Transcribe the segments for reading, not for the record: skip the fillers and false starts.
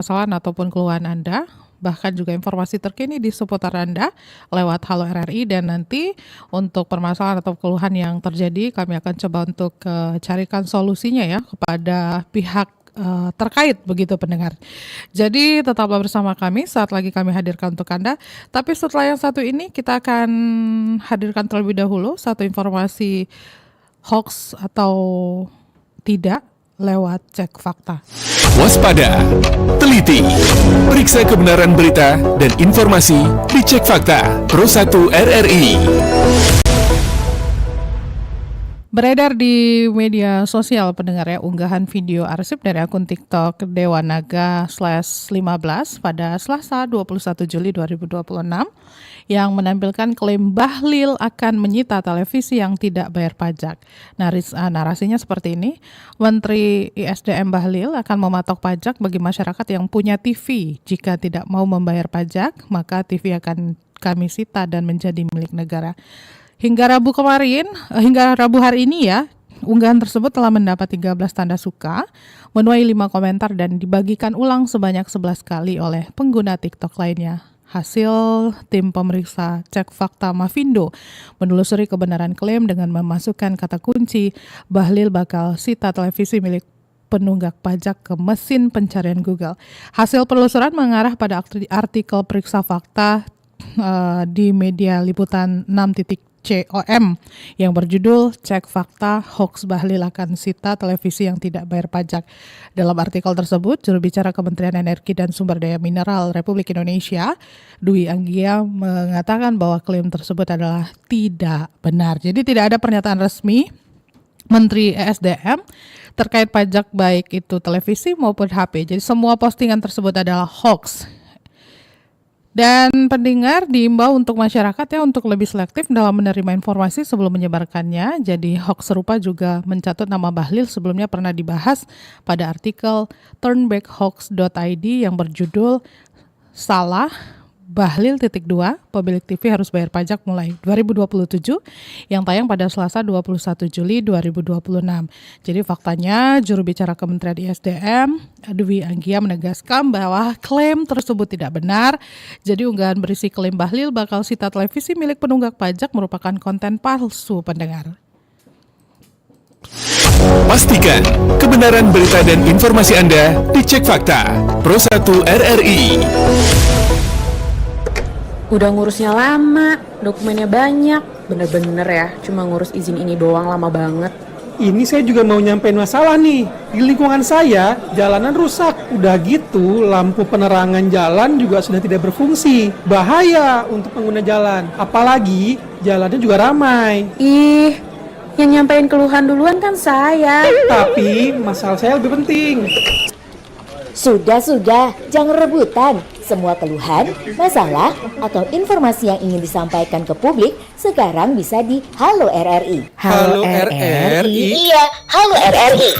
permasalahan ataupun keluhan Anda, bahkan juga informasi terkini di seputar Anda lewat Halo RRI, dan nanti untuk permasalahan atau keluhan yang terjadi kami akan coba untuk carikan solusinya ya kepada pihak terkait begitu pendengar. Jadi tetaplah bersama kami saat lagi kami hadirkan untuk Anda. Tapi setelah yang satu ini kita akan hadirkan terlebih dahulu satu informasi hoax atau tidak lewat cek fakta. Waspada, teliti, periksa kebenaran berita dan informasi di Cek Fakta Pro 1 RRI. Beredar di media sosial pendengar ya, unggahan video arsip dari akun TikTok Dewanaga/15 pada Selasa 21 Juli 2026 yang menampilkan klaim Bahlil akan menyita televisi yang tidak bayar pajak. Narasinya seperti ini, Menteri ISDM Bahlil akan mematok pajak bagi masyarakat yang punya TV. Jika tidak mau membayar pajak, maka TV akan kami sita dan menjadi milik negara. Hingga Rabu hari ini ya, unggahan tersebut telah mendapat 13 tanda suka, menuai 5 komentar dan dibagikan ulang sebanyak 11 kali oleh pengguna TikTok lainnya. Hasil tim pemeriksa Cek Fakta Mavindo menelusuri kebenaran klaim dengan memasukkan kata kunci Bahlil bakal sita televisi milik penunggak pajak ke mesin pencarian Google. Hasil penelusuran mengarah pada artikel periksa fakta di media liputan 6.com yang berjudul Cek Fakta Hoax Bahlil akan sita televisi yang tidak bayar pajak. Dalam artikel tersebut, juru bicara Kementerian Energi dan Sumber Daya Mineral Republik Indonesia, Dwi Anggia, mengatakan bahwa klaim tersebut adalah tidak benar. Jadi tidak ada pernyataan resmi Menteri ESDM terkait pajak baik itu televisi maupun HP. Jadi semua postingan tersebut adalah hoax. Dan pendengar diimbau untuk masyarakat ya untuk lebih selektif dalam menerima informasi sebelum menyebarkannya. Jadi hoax serupa juga mencatut nama Bahlil sebelumnya pernah dibahas pada artikel turnbackhoax.id yang berjudul Salah Bahlil pemilik TV harus bayar pajak mulai 2027 yang tayang pada Selasa 21 Juli 2026. Jadi faktanya juru bicara Kementerian ISDM Dwi Anggia menegaskan bahwa klaim tersebut tidak benar. Jadi unggahan berisi klaim Bahlil bakal sita televisi milik penunggak pajak merupakan konten palsu pendengar. Pastikan kebenaran berita dan informasi Anda di Cek Fakta Pro 1 RRI. Udah ngurusnya lama, dokumennya banyak, bener-bener ya, cuma ngurus izin ini doang lama banget. Ini saya juga mau nyampein masalah nih. Di lingkungan saya, jalanan rusak. Udah gitu, lampu penerangan jalan juga sudah tidak berfungsi. Bahaya untuk pengguna jalan. Apalagi, jalannya juga ramai. Ih, yang nyampein keluhan duluan kan saya. Tapi, masalah saya lebih penting. Sudah, jangan rebutan. Semua keluhan, masalah, atau informasi yang ingin disampaikan ke publik sekarang bisa di Halo RRI. Halo RRI? Iya, Halo RRI.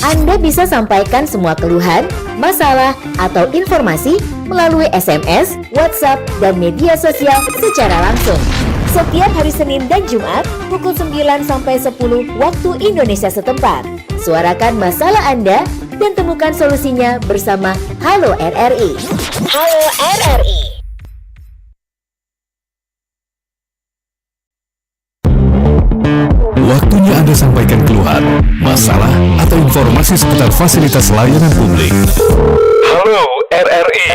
Anda bisa sampaikan semua keluhan, masalah, atau informasi melalui SMS, WhatsApp, dan media sosial secara langsung. Setiap hari Senin dan Jumat pukul 9 sampai 10 waktu Indonesia setempat. Suarakan masalah Anda dan temukan solusinya bersama Halo RRI. Halo RRI. Waktunya Anda sampaikan keluhan, masalah, atau informasi seputar fasilitas layanan publik. Halo RRI.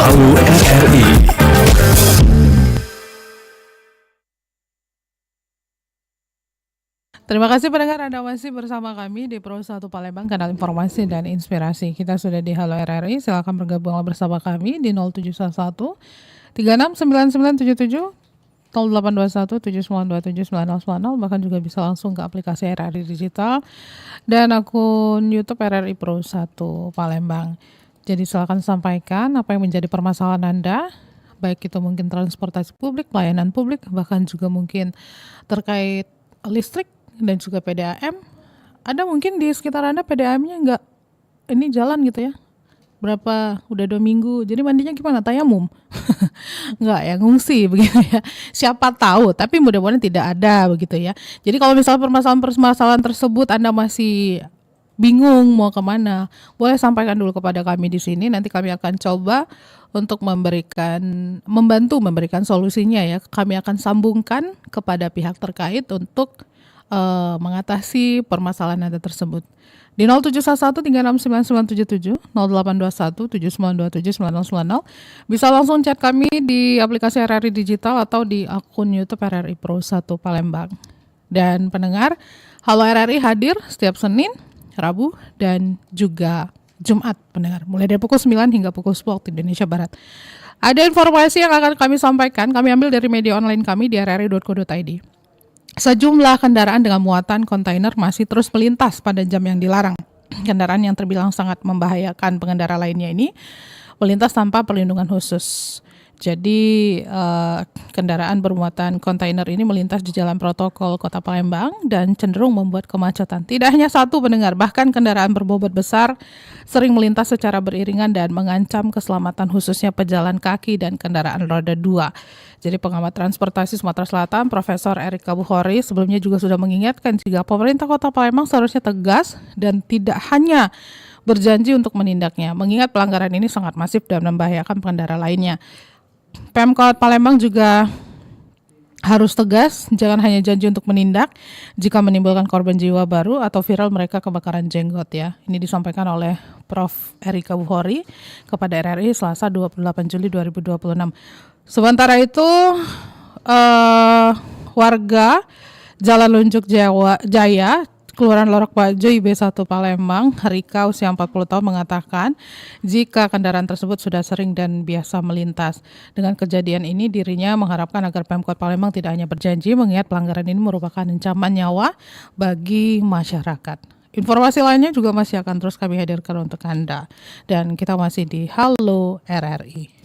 Halo RRI. Terima kasih pendengar, Anda masih bersama kami di Pro 1 Palembang, kanal informasi dan inspirasi. Kita sudah di Halo RRI, silakan bergabung bersama kami di 0711 369977 0821 7927 9090, bahkan juga bisa langsung ke aplikasi RRI Digital dan akun YouTube RRI Pro 1 Palembang. Jadi silakan sampaikan apa yang menjadi permasalahan Anda, baik itu mungkin transportasi publik, pelayanan publik, bahkan juga mungkin terkait listrik dan juga PDAM. Ada mungkin di sekitar Anda PDAM-nya nggak ini jalan gitu ya, berapa, udah 2 minggu. Jadi mandinya gimana? Tayamum? Enggak ya, ngungsi begitu ya. Siapa tahu, tapi mudah-mudahan tidak ada begitu ya. Jadi kalau misalnya permasalahan tersebut Anda masih bingung mau kemana, boleh sampaikan dulu kepada kami di sini. Nanti kami akan coba untuk membantu memberikan solusinya ya. Kami akan sambungkan kepada pihak terkait untuk mengatasi permasalahan Anda tersebut. Di 0711369977, 082179279090, bisa langsung chat kami di aplikasi RRI Digital atau di akun YouTube RRI Pro 1 Palembang. Dan pendengar, Halo RRI hadir setiap Senin, Rabu, dan juga Jumat pendengar, mulai dari pukul 9 hingga pukul 10 waktu Indonesia Barat. Ada informasi yang akan kami sampaikan, kami ambil dari media online kami di rri.co.id. Sejumlah kendaraan dengan muatan kontainer masih terus melintas pada jam yang dilarang. Kendaraan yang terbilang sangat membahayakan pengendara lainnya ini melintas tanpa perlindungan khusus. Jadi kendaraan bermuatan kontainer ini melintas di jalan protokol Kota Palembang dan cenderung membuat kemacetan. Tidak hanya satu pendengar, bahkan kendaraan berbobot besar sering melintas secara beriringan dan mengancam keselamatan khususnya pejalan kaki dan kendaraan roda 2. Jadi pengamat transportasi Sumatera Selatan, Profesor Erik Kabuhori sebelumnya juga sudah mengingatkan jika pemerintah Kota Palembang seharusnya tegas dan tidak hanya berjanji untuk menindaknya, mengingat pelanggaran ini sangat masif dan membahayakan pengendara lainnya. Pemkot Palembang juga harus tegas, jangan hanya janji untuk menindak jika menimbulkan korban jiwa baru atau viral mereka kebakaran jenggot ya. Ini disampaikan oleh Prof. Erik Kabuhori kepada RRI Selasa 28 Juli 2026. Sementara itu warga Jalan Lunjuk Jaya, Kelurahan Lorok Bajo IB1 Palembang, Rika usia 40 tahun mengatakan jika kendaraan tersebut sudah sering dan biasa melintas. Dengan kejadian ini dirinya mengharapkan agar Pemkot Palembang tidak hanya berjanji mengingat pelanggaran ini merupakan ancaman nyawa bagi masyarakat. Informasi lainnya juga masih akan terus kami hadirkan untuk Anda. Dan kita masih di Halo RRI.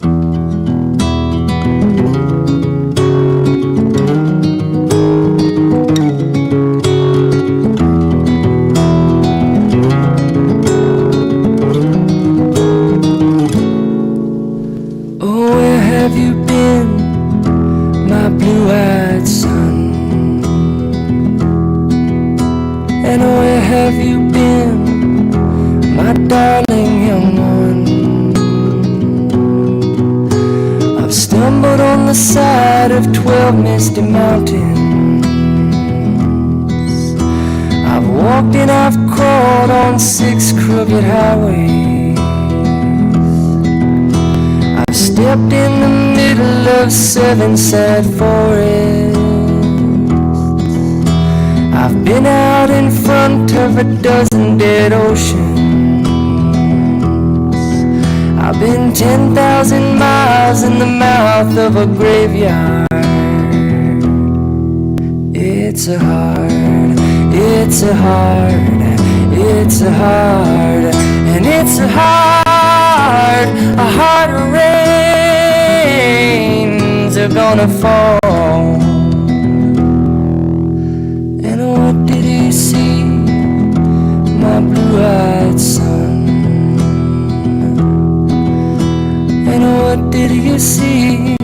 Have you been, my blue-eyed son? And where have you been, my darling young one? I've stumbled on the side of 12 misty mountains. I've walked and I've crawled on 6 crooked highways. Stepped in the middle of 7 sad forests. I've been out in front of a dozen dead oceans. I've been 10,000 miles in the mouth of a graveyard. It's a hard, it's a hard, it's a hard, and it's a hard rains are gonna fall. And what did you see, my blue-eyed son? And what did you see,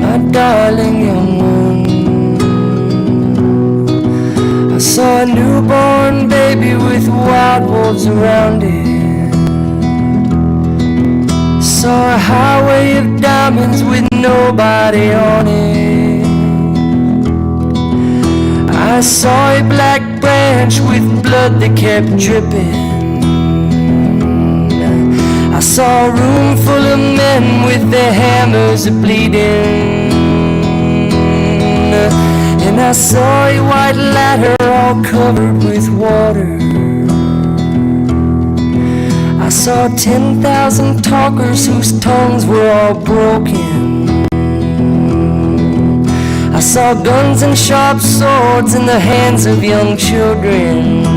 my darling young one? I saw a newborn baby with wild wolves around it. Saw a highway of diamonds with nobody on it. I saw a black branch with blood that kept dripping. I saw a room full of men with their hammers bleeding. And I saw a white ladder all covered with water. I saw 10,000 talkers whose tongues were all broken. I saw guns and sharp swords in the hands of young children.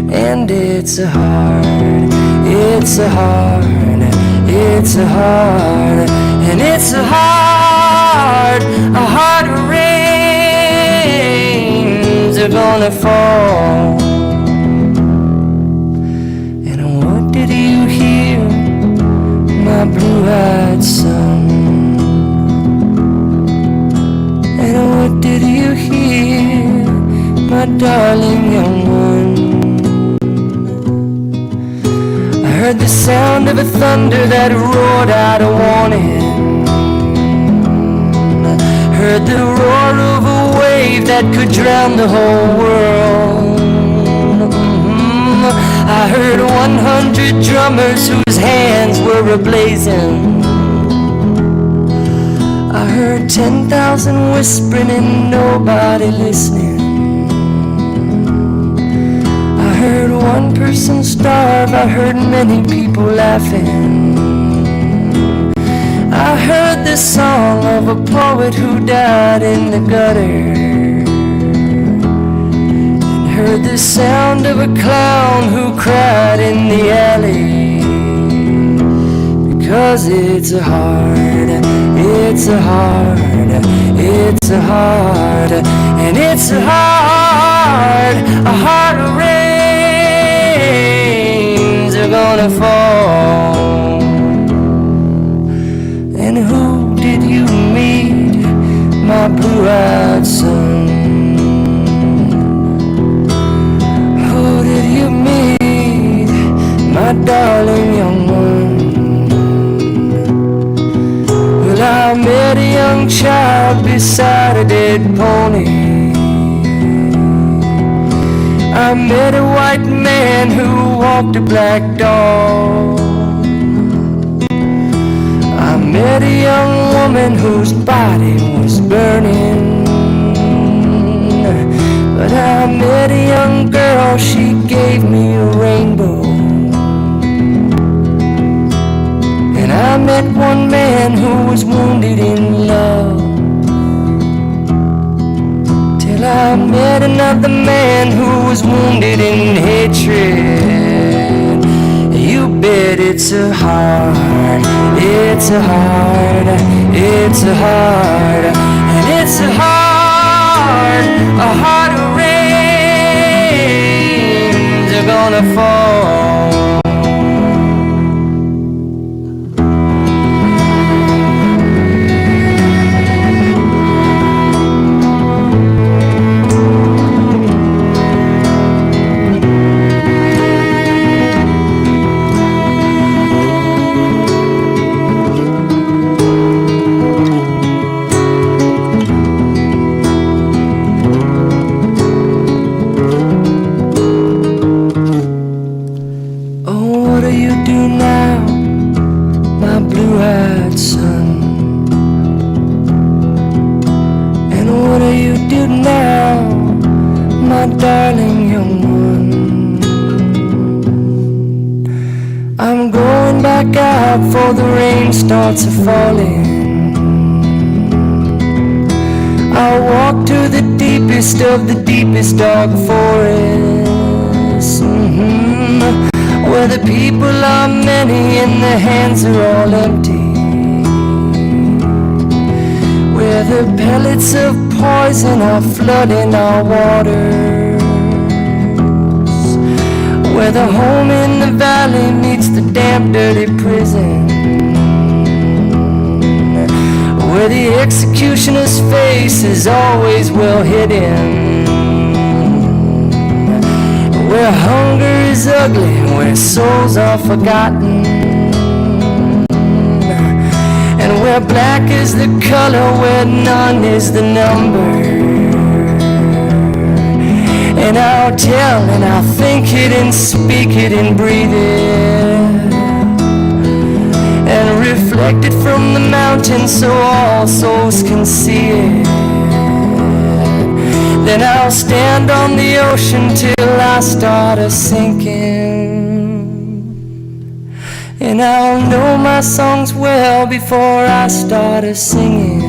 And it's a hard, it's a hard, it's a hard, and it's a hard rains are gonna fall. Did he my darling young one. I heard the sound of a thunder that roared out a warning. I heard the roar of a wave that could drown the whole world. I heard 100 drummers whose hands were ablazing. I heard 10,000 whispering and nobody listening. I heard one person starve, I heard many people laughing. I heard the song of a poet who died in the gutter, and heard the sound of a clown who cried in the alley. Because it's a heart, it's a heart, it's a heart, and it's a heart of rains are gonna fall. And who did you meet, my blue-eyed son? Who did you meet, my darling young one? Well, I met a young child beside a dead pony. I met a white man who walked a black dog. I met a young woman whose body was burning. But I met a young girl, she gave me a rainbow. And I met one man who was wounded in love, till I met another man who was wounded in hatred. You bet it's a heart, it's a heart, it's a heart, and it's a heart of rains are gonna fall. Before the rain starts falling, I'll walk to the deepest of the deepest dark forests, where the people are many and the hands are all empty, where the pellets of poison are flooding our waters, where the home in the valley meets the damp, dirty prison, where the executioner's face is always well hidden, where hunger is ugly, where souls are forgotten, and where black is the color, where none is the number. And I'll tell and I'll think it and speak it and breathe it, and reflect it from the mountain so all souls can see it. Then I'll stand on the ocean till I start a sinking, and I'll know my songs well before I start a singing.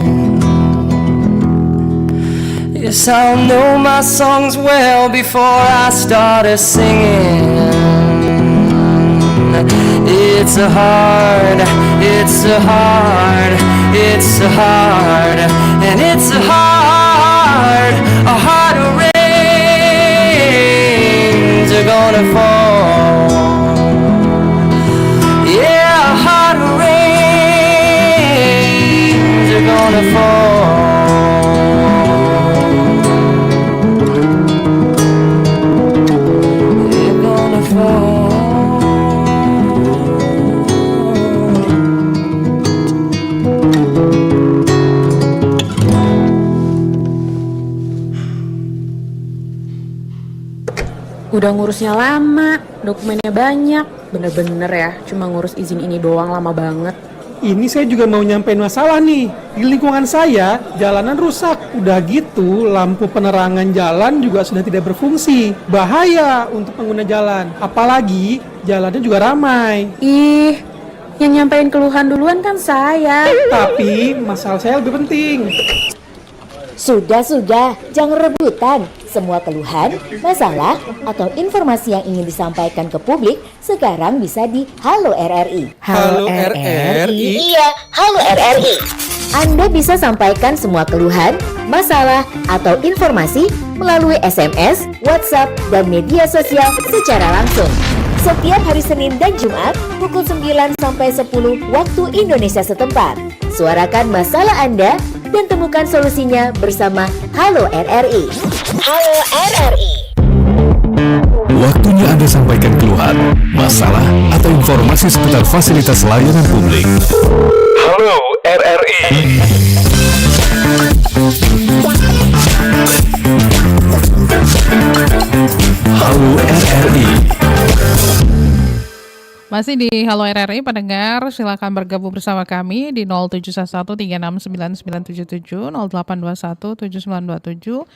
Yes, I'll know my songs well before I start a singing. It's a heart, it's a heart, it's a heart, and it's a heart of rains are gonna fall. Yeah, a heart of rains are gonna fall. Udah ngurusnya lama, dokumennya banyak. Bener-bener ya, cuma ngurus izin ini doang lama banget. Ini saya juga mau nyampein masalah nih. Di lingkungan saya, jalanan rusak. Udah gitu, lampu penerangan jalan juga sudah tidak berfungsi. Bahaya untuk pengguna jalan. Apalagi, jalannya juga ramai. Ih, yang nyampein keluhan duluan kan saya. Tapi, masalah saya lebih penting. Sudah, jangan rebutan. Semua keluhan, masalah, atau informasi yang ingin disampaikan ke publik sekarang bisa di Halo RRI. Halo RRI. Iya, Halo RRI. Anda bisa sampaikan semua keluhan, masalah, atau informasi melalui SMS, WhatsApp, dan media sosial secara langsung. Setiap hari Senin dan Jumat pukul 9 sampai 10 waktu Indonesia setempat. Suarakan masalah Anda dan temukan solusinya bersama Halo RRI. Halo RRI. Waktunya Anda sampaikan keluhan, masalah, atau informasi seputar fasilitas layanan publik. Halo RRI. Halo RRI. Masih di Halo RRI, pendengar silakan bergabung bersama kami di 0711369977, 08217927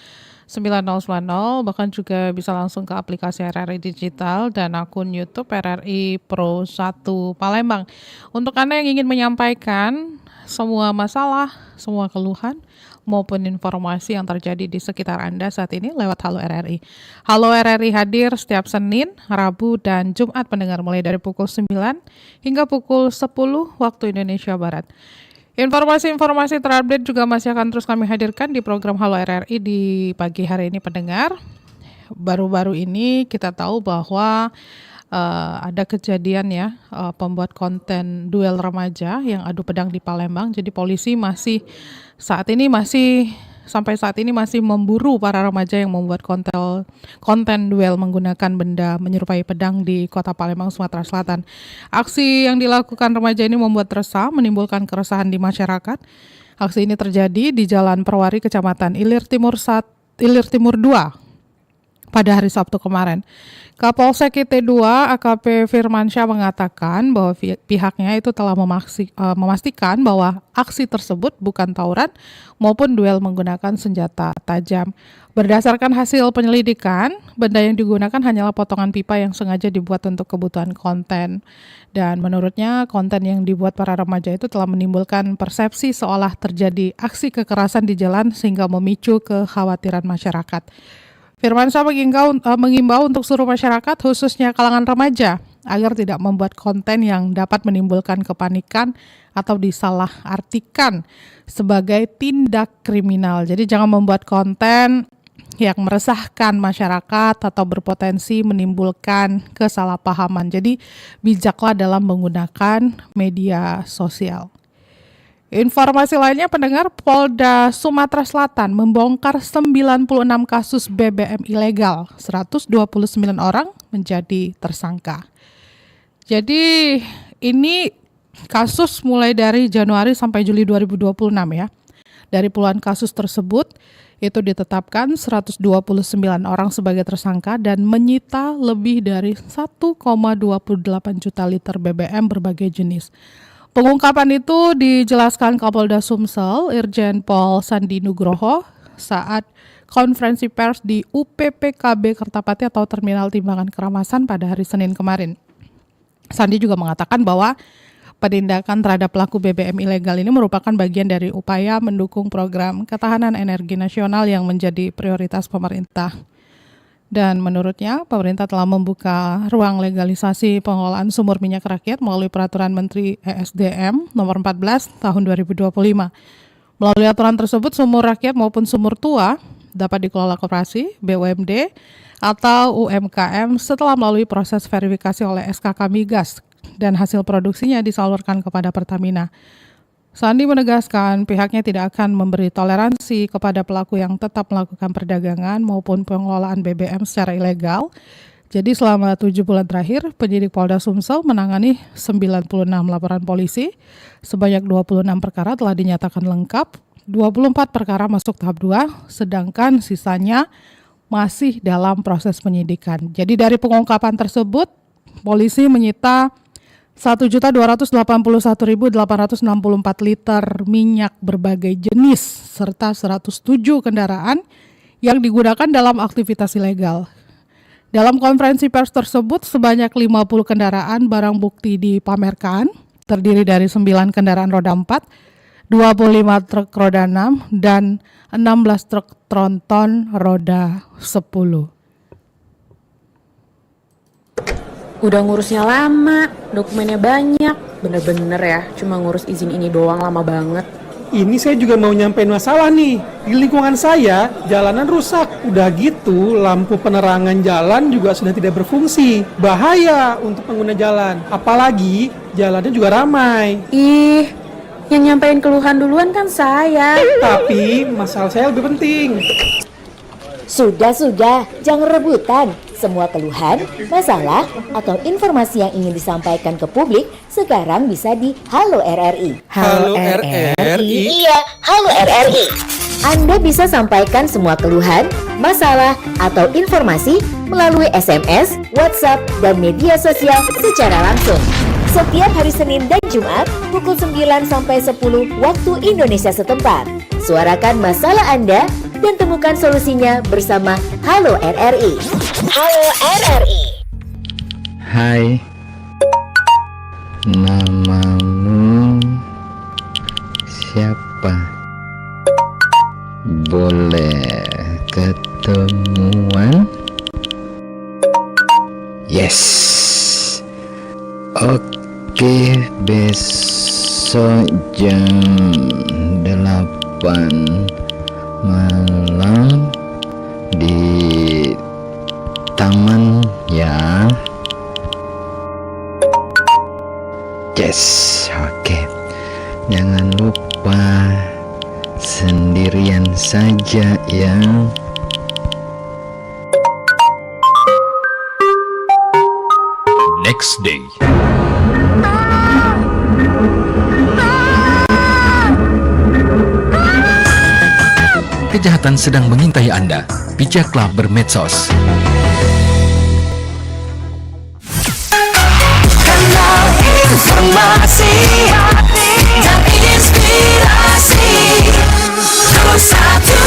9090, bahkan juga bisa langsung ke aplikasi RRI Digital dan akun YouTube RRI Pro 1 Palembang. Untuk Anda yang ingin menyampaikan semua masalah, semua keluhan, maupun informasi yang terjadi di sekitar Anda saat ini lewat Halo RRI. Halo RRI hadir setiap Senin, Rabu, dan Jumat pendengar mulai dari pukul 9 hingga pukul 10 waktu Indonesia Barat. Informasi-informasi terupdate juga masih akan terus kami hadirkan di program Halo RRI di pagi hari ini pendengar. Baru-baru ini kita tahu bahwa ada kejadian ya, pembuat konten duel remaja yang adu pedang di Palembang. Jadi polisi sampai saat ini masih memburu para remaja yang membuat konten duel menggunakan benda menyerupai pedang di Kota Palembang, Sumatera Selatan. Aksi yang dilakukan remaja ini membuat resah, menimbulkan keresahan di masyarakat. Aksi ini terjadi di Jalan Perwari, Kecamatan Ilir Timur 2 pada hari Sabtu kemarin. Kapolsek IT2 AKP Firmansyah mengatakan bahwa pihaknya itu telah memastikan bahwa aksi tersebut bukan tawuran maupun duel menggunakan senjata tajam. Berdasarkan hasil penyelidikan, benda yang digunakan hanyalah potongan pipa yang sengaja dibuat untuk kebutuhan konten. Dan menurutnya, konten yang dibuat para remaja itu telah menimbulkan persepsi seolah terjadi aksi kekerasan di jalan sehingga memicu kekhawatiran masyarakat. Firmansyah mengimbau untuk seluruh masyarakat, khususnya kalangan remaja, agar tidak membuat konten yang dapat menimbulkan kepanikan atau disalahartikan sebagai tindak kriminal. Jadi jangan membuat konten yang meresahkan masyarakat atau berpotensi menimbulkan kesalahpahaman. Jadi bijaklah dalam menggunakan media sosial. Informasi lainnya pendengar, Polda Sumatera Selatan membongkar 96 kasus BBM ilegal, 129 orang menjadi tersangka. Jadi ini kasus mulai dari Januari sampai Juli 2026 ya. Dari puluhan kasus tersebut itu ditetapkan 129 orang sebagai tersangka dan menyita lebih dari 1,28 juta liter BBM berbagai jenis. Pengungkapan itu dijelaskan Kapolda Sumsel, Irjen Pol Sandi Nugroho saat konferensi pers di UPPKB Kertapati atau Terminal Timbangan Keramasan pada hari Senin kemarin. Sandi juga mengatakan bahwa penindakan terhadap pelaku BBM ilegal ini merupakan bagian dari upaya mendukung program ketahanan energi nasional yang menjadi prioritas pemerintah. Dan menurutnya, pemerintah telah membuka ruang legalisasi pengelolaan sumur minyak rakyat melalui Peraturan Menteri ESDM nomor 14 tahun 2025. Melalui aturan tersebut, sumur rakyat maupun sumur tua dapat dikelola koperasi, BUMD, atau UMKM setelah melalui proses verifikasi oleh SKK Migas dan hasil produksinya disalurkan kepada Pertamina. Sandi menegaskan pihaknya tidak akan memberi toleransi kepada pelaku yang tetap melakukan perdagangan maupun pengelolaan BBM secara ilegal. Jadi selama 7 bulan terakhir, penyidik Polda Sumsel menangani 96 laporan polisi, sebanyak 26 perkara telah dinyatakan lengkap, 24 perkara masuk tahap 2, sedangkan sisanya masih dalam proses penyidikan. Jadi dari pengungkapan tersebut, polisi menyita 1.281.864 liter minyak berbagai jenis serta 107 kendaraan yang digunakan dalam aktivitas ilegal. Dalam konferensi pers tersebut, sebanyak 50 kendaraan barang bukti dipamerkan, terdiri dari 9 kendaraan roda 4, 25 truk roda 6, dan 16 truk tronton roda 10. Udah ngurusnya lama, dokumennya banyak. Bener-bener ya, cuma ngurus izin ini doang lama banget. Ini saya juga mau nyampein masalah nih. Di lingkungan saya, jalanan rusak. Udah gitu, lampu penerangan jalan juga sudah tidak berfungsi. Bahaya untuk pengguna jalan. Apalagi, jalannya juga ramai. Ih, yang nyampein keluhan duluan kan saya. Tapi, masalah saya lebih penting. Sudah, jangan rebutan. Semua keluhan, masalah, atau informasi yang ingin disampaikan ke publik sekarang bisa di Halo RRI. Halo RRI. Iya, Halo RRI. Anda bisa sampaikan semua keluhan, masalah, atau informasi melalui SMS, WhatsApp, dan media sosial secara langsung. Setiap hari Senin dan Jumat pukul 9 sampai 10 waktu Indonesia setempat. Suarakan masalah Anda dan temukan solusinya bersama Halo RRI. Halo RRI. Hai, namamu siapa? Boleh ketemuan? Yes. Oke, besok jam 8 malam di taman ya. Yes, oke. Jangan lupa sendirian saja ya. Next day. Kejahatan sedang mengintai Anda. Bijaklah bermedsos. Kanal informasi dan inspirasi Terus satu.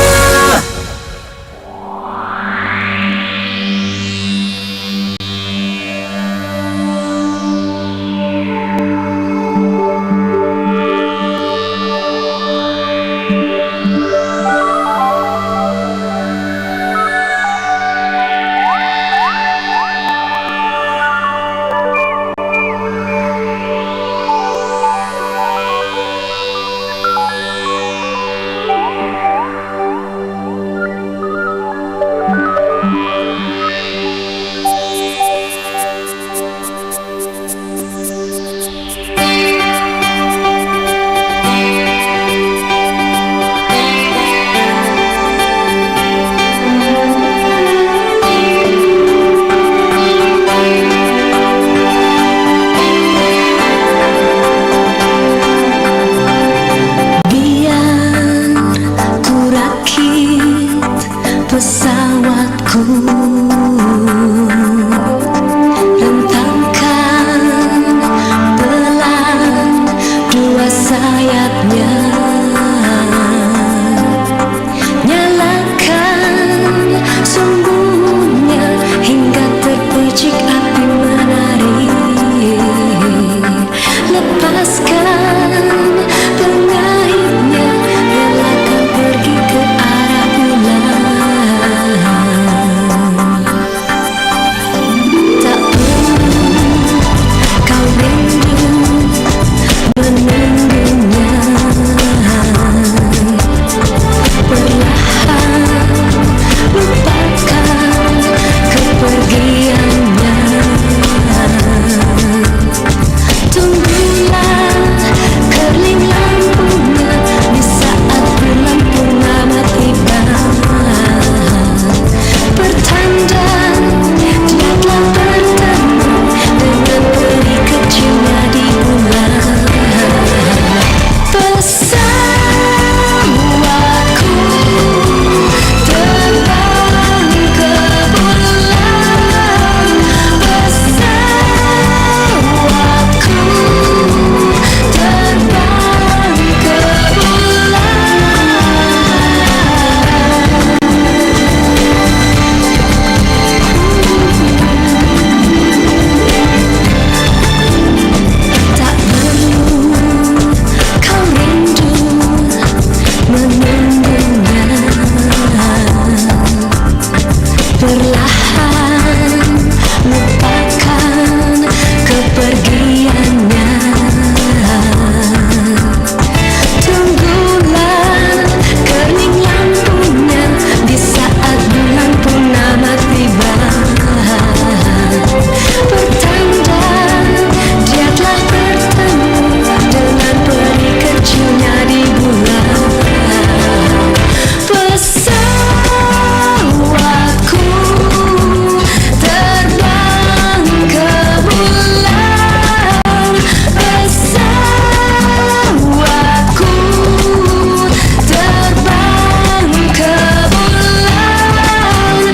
perlahan lupakan kepergiannya. Tunggulah kerning lampunya di saat bulan purnama tiba. Pertanda dia telah bertemu dengan peri kecilnya di bulan. Pesawatku terbang ke bulan. Pesawatku terbang ke bulan.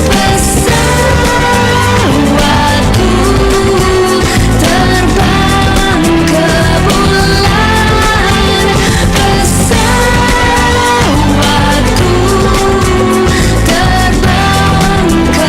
Pesawatku terbang ke bulan. Pesawatku terbang ke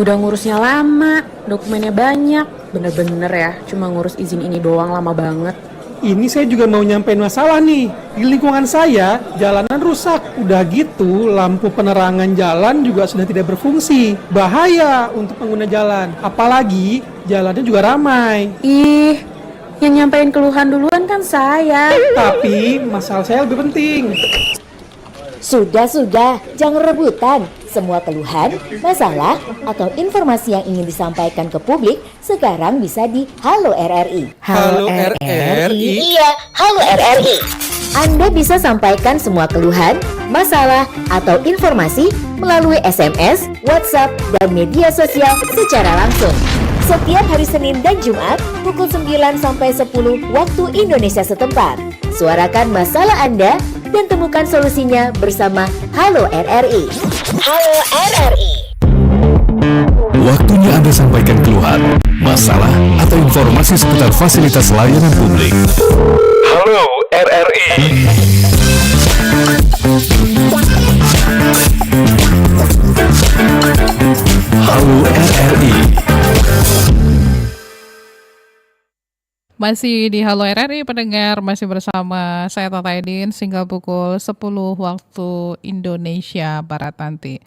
Udah ngurusnya lama, dokumennya banyak. Bener-bener ya, cuma ngurus izin ini doang lama banget. Ini saya juga mau nyampein masalah nih. Di lingkungan saya, jalanan rusak. Udah gitu, lampu penerangan jalan juga sudah tidak berfungsi. Bahaya untuk pengguna jalan. Apalagi, jalannya juga ramai. Ih, yang nyampein keluhan duluan kan saya. Tapi, masalah saya lebih penting. Sudah, jangan rebutan. Semua keluhan, masalah, atau informasi yang ingin disampaikan ke publik sekarang bisa di Halo RRI. Halo RRI? Iya, Halo RRI. Anda bisa sampaikan semua keluhan, masalah, atau informasi melalui SMS, WhatsApp, dan media sosial secara langsung. Setiap hari Senin dan Jumat pukul 9 sampai 10 waktu Indonesia setempat. Suarakan masalah Anda dan temukan solusinya bersama Halo RRI. Halo RRI. Waktunya Anda sampaikan keluhan, masalah, atau informasi seputar fasilitas layanan publik. Halo RRI. Halo RRI. Masih di Halo RRI pendengar, masih bersama saya Tata Edin hingga pukul 10 waktu Indonesia Barat nanti.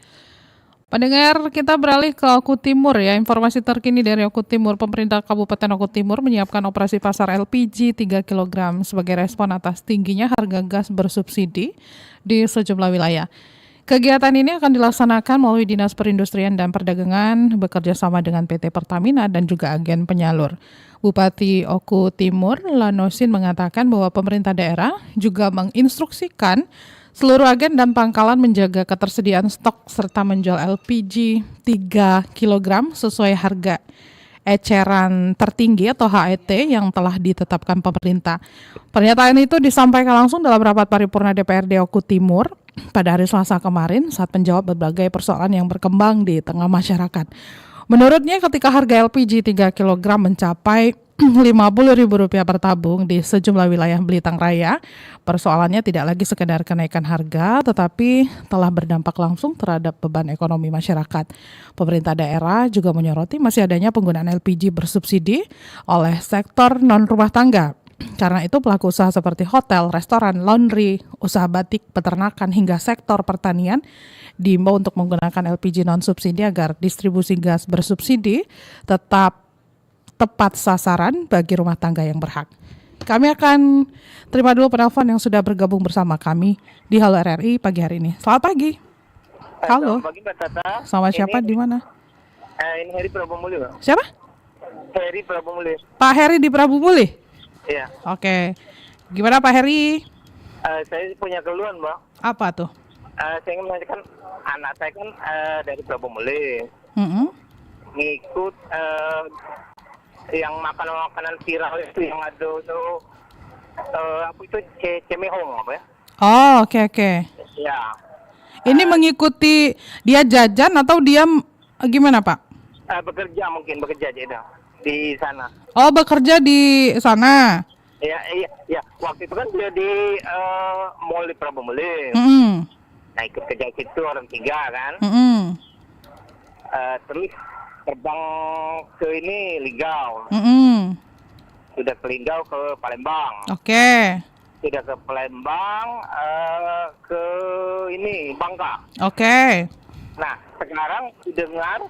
Pendengar, kita beralih ke Oku Timur ya. Informasi terkini dari Oku Timur, pemerintah Kabupaten Oku Timur menyiapkan operasi pasar LPG 3 kg sebagai respon atas tingginya harga gas bersubsidi di sejumlah wilayah. Kegiatan ini akan dilaksanakan melalui Dinas Perindustrian dan Perdagangan bekerja sama dengan PT Pertamina dan juga agen penyalur. Bupati Oku Timur, Lanosin, mengatakan bahwa pemerintah daerah juga menginstruksikan seluruh agen dan pangkalan menjaga ketersediaan stok serta menjual LPG 3 kg sesuai harga eceran tertinggi atau HET yang telah ditetapkan pemerintah. Pernyataan itu disampaikan langsung dalam rapat paripurna DPRD Oku Timur pada hari Selasa kemarin saat menjawab berbagai persoalan yang berkembang di tengah masyarakat. Menurutnya ketika harga LPG 3 kg mencapai Rp50.000 per tabung di sejumlah wilayah Belitung Raya, persoalannya tidak lagi sekedar kenaikan harga, tetapi telah berdampak langsung terhadap beban ekonomi masyarakat. Pemerintah daerah juga menyoroti masih adanya penggunaan LPG bersubsidi oleh sektor non-rumah tangga. Karena itu pelaku usaha seperti hotel, restoran, laundry, usaha batik, peternakan, hingga sektor pertanian diimbau untuk menggunakan LPG non-subsidi agar distribusi gas bersubsidi tetap tepat sasaran bagi rumah tangga yang berhak. Kami akan terima dulu penelpon yang sudah bergabung bersama kami di Halo RRI pagi hari ini. Selamat pagi. Halo. Selamat pagi Mbak Tata. Sama siapa di mana? Ini Heri Prabu Muli, Pak. Siapa? Heri Prabu Muli. Pak Heri di Prabu Muli? Iya. Oke. Gimana Pak Heri? Saya punya keluhan, Mbak. Apa tuh? Saya ingin menanyakan, anak saya kan dari Prabu Muli. Ngikut yang makanan viral itu yang ada tuh apa itu cemehong apa ya? Oh, oke. Ya. Ini mengikuti dia jajan atau dia gimana Pak? Bekerja aja di sana. Oh, bekerja di sana. Iya. Waktu itu kan dia di mall di Prabu Muli. Nah, ikut kerja situ orang 3 kan. Terus terbang ke ini Linggau. Sudah ke Linggau ke Palembang. Oke. Sudah ke Palembang ke ini Bangka. Oke. Nah, sekarang didengar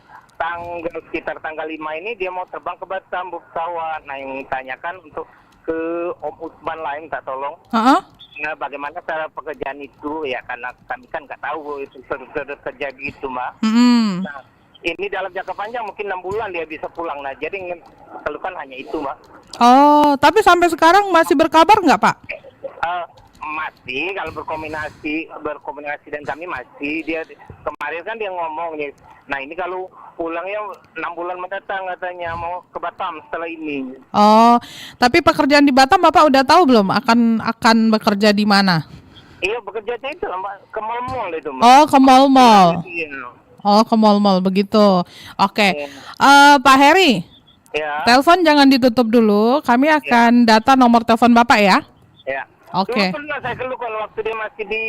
sekitar tanggal 5 ini dia mau terbang ke Batam pesawat. Nah, yang tanyakan untuk ke Om Usman lain tak tolong. Nah, bagaimana cara pekerjaan itu ya, karena kami kan nggak tahu itu kerja gitu, Mbak. Nah, ini dalam jangka panjang mungkin 6 bulan dia bisa pulang. Nah, jadi keluhan hanya itu, Mbak. Oh, tapi sampai sekarang masih berkabar nggak, Pak? Masih, kalau berkomunikasi dan kami masih. Dia kemarin kan dia ngomong nih. Nah, ini kalau pulangnya 6 bulan mendatang katanya mau ke Batam setelah ini. Oh, tapi pekerjaan di Batam Bapak udah tahu belum akan bekerja di mana? Iya, bekerja itu, Mbak, ke mall-mall itu, Mbak. Oh, ke mall-mall. Iya. Oh, ke mall-mall begitu. Oke. Pak Heri. Ya. Telepon jangan ditutup dulu. Kami akan data nomor telepon Bapak ya. Ya. Oke. Dulu pernah saya keluhkan waktu dia masih di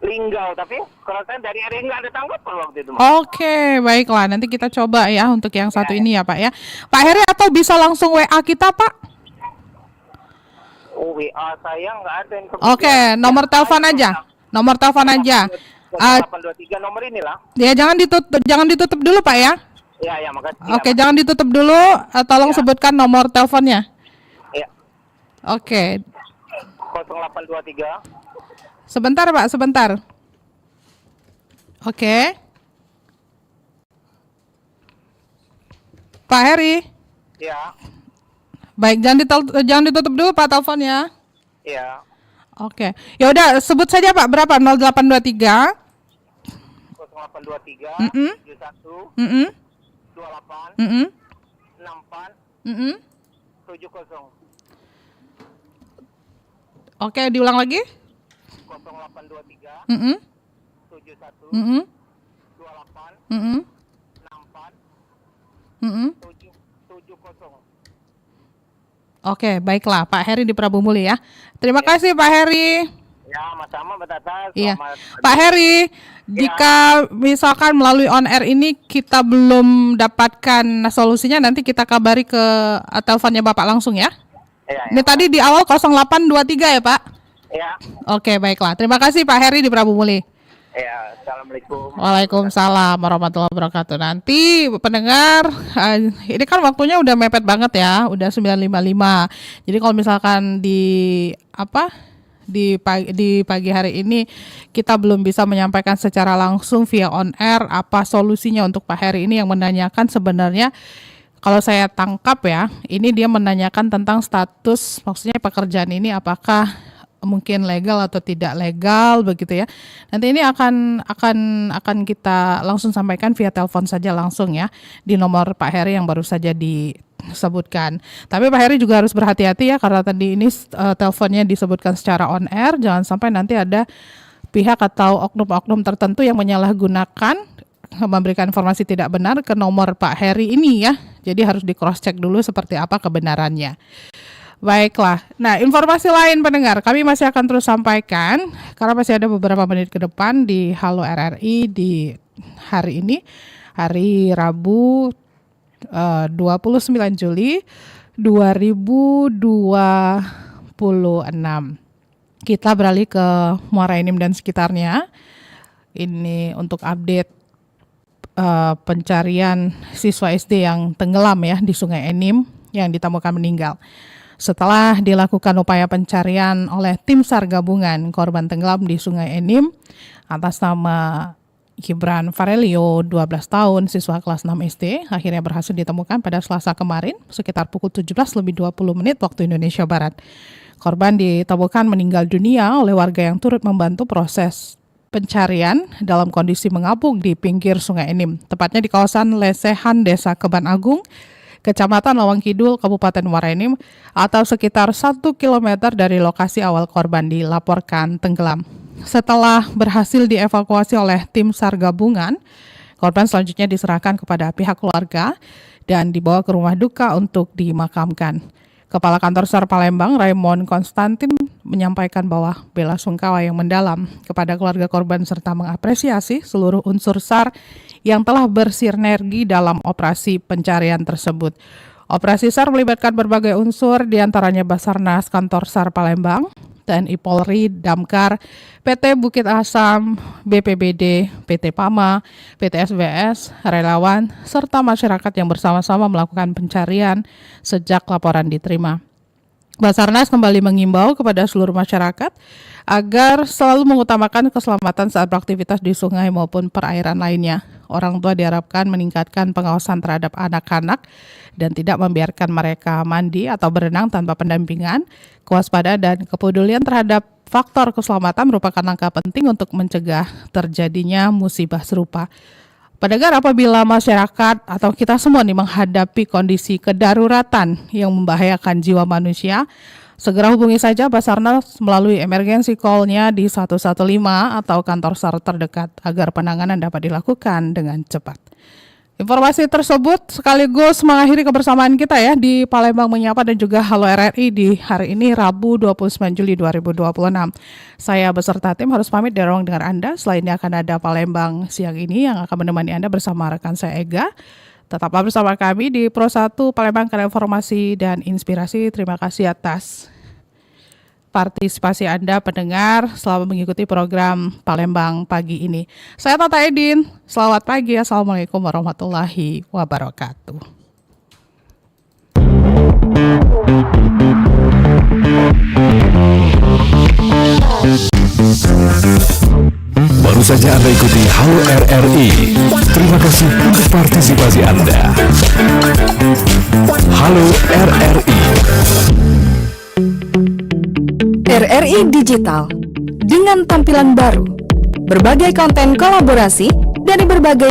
Linggau, tapi kalau saya dari RRI nggak ada tanggapan waktu itu. Oke, baiklah. Nanti kita coba ya untuk yang satu ini ya Pak ya. Pak Heri atau bisa langsung WA kita Pak? Oh, WA saya nggak ada. Oke, nomor telepon aja. Nomor telepon aja. 823 nomor inilah. Ya jangan ditutup dulu Pak ya. Ya, makasih. Oke, jangan ditutup dulu. Tolong sebutkan nomor teleponnya. Ya. Oke. 0823. Sebentar Pak, sebentar. Oke. Pak Heri. Ya. Baik, jangan ditutup dulu Pak teleponnya. Ya. Oke. Ya udah sebut saja Pak berapa? 0823 0823 71 28 64 70. Oke, diulang lagi. 0823 71 28 64 70. Oke, baiklah Pak Heri di Prabu Muli ya. Terima kasih Pak Heri. Ya, sama-sama Mbak Tata. Iya. Pak Heri, jika misalkan melalui on air ini kita belum dapatkan solusinya, nanti kita kabari ke teleponnya Bapak langsung ya. Ini tadi di awal 0823 ya Pak? Ya. Oke, baiklah. Terima kasih Pak Heri di Prabu Muli. Ya, assalamualaikum. Waalaikumsalam warahmatullahi wabarakatuh. Nanti pendengar, ini kan waktunya udah mepet banget ya, udah 9.55. Jadi kalau misalkan di pagi hari ini kita belum bisa menyampaikan secara langsung via on air apa solusinya untuk Pak Heri ini yang menanyakan sebenarnya. Kalau saya tangkap ya, ini dia menanyakan tentang status, maksudnya pekerjaan ini apakah mungkin legal atau tidak legal begitu ya. Nanti ini akan kita langsung sampaikan via telepon saja langsung ya di nomor Pak Heri yang baru saja disebutkan. Tapi Pak Heri juga harus berhati-hati ya karena tadi ini teleponnya disebutkan secara on air, jangan sampai nanti ada pihak atau oknum-oknum tertentu yang menyalahgunakan memberikan informasi tidak benar ke nomor Pak Heri ini ya. Jadi harus di cross check dulu seperti apa kebenarannya. Baiklah. Nah, informasi lain pendengar kami masih akan terus sampaikan karena masih ada beberapa menit ke depan di Halo RRI di hari ini, hari Rabu 29 Juli 2026. Kita beralih ke Muara Enim dan sekitarnya. Ini untuk update pencarian siswa SD yang tenggelam ya di Sungai Enim yang ditemukan meninggal. Setelah dilakukan upaya pencarian oleh tim SAR gabungan korban tenggelam di Sungai Enim atas nama Gibran Farelio, 12 tahun, siswa kelas 6 SD, akhirnya berhasil ditemukan pada Selasa kemarin sekitar pukul 17:20 waktu Indonesia Barat. Korban ditemukan meninggal dunia oleh warga yang turut membantu proses pencarian dalam kondisi mengapung di pinggir Sungai Enim, tepatnya di kawasan Lesehan, Desa Keban Agung, Kecamatan Lawang Kidul, Kabupaten Muara Enim, atau sekitar 1 km dari lokasi awal korban dilaporkan tenggelam. Setelah berhasil dievakuasi oleh tim SAR gabungan, korban selanjutnya diserahkan kepada pihak keluarga dan dibawa ke rumah duka untuk dimakamkan. Kepala Kantor SAR Palembang, Raymond Konstantin, menyampaikan bahwa bela sungkawa yang mendalam kepada keluarga korban serta mengapresiasi seluruh unsur SAR yang telah bersinergi dalam operasi pencarian tersebut. Operasi SAR melibatkan berbagai unsur, diantaranya Basarnas, Kantor SAR Palembang, TNI Polri, Damkar, PT Bukit Asam, BPBD, PT PAMA, PT SBS, relawan, serta masyarakat yang bersama-sama melakukan pencarian sejak laporan diterima. Basarnas kembali mengimbau kepada seluruh masyarakat agar selalu mengutamakan keselamatan saat beraktivitas di sungai maupun perairan lainnya. Orang tua diharapkan meningkatkan pengawasan terhadap anak-anak dan tidak membiarkan mereka mandi atau berenang tanpa pendampingan. Kewaspadaan dan kepedulian terhadap faktor keselamatan merupakan langkah penting untuk mencegah terjadinya musibah serupa. Pendengar, apabila masyarakat atau kita semua nih menghadapi kondisi kedaruratan yang membahayakan jiwa manusia, segera hubungi saja Basarnas melalui emergency call-nya di 115 atau kantor SAR terdekat agar penanganan dapat dilakukan dengan cepat. Informasi tersebut sekaligus mengakhiri kebersamaan kita ya di Palembang Menyapa dan juga Halo RRI di hari ini Rabu 29 Juli 2026. Saya beserta tim harus pamit dari ruang dengar Anda. Selainnya akan ada Palembang siang ini yang akan menemani Anda bersama rekan saya Ega. Tetaplah bersama kami di Pro 1 Palembang karena informasi dan inspirasi. Terima kasih atas partisipasi Anda pendengar selama mengikuti program Palembang pagi ini. Saya Tata Edin, selamat pagi. Assalamualaikum warahmatullahi wabarakatuh. Baru saja Anda ikuti Halo RRI. Terima kasih untuk partisipasi Anda. Halo RRI. RRI Digital dengan tampilan baru, berbagai konten kolaborasi dari berbagai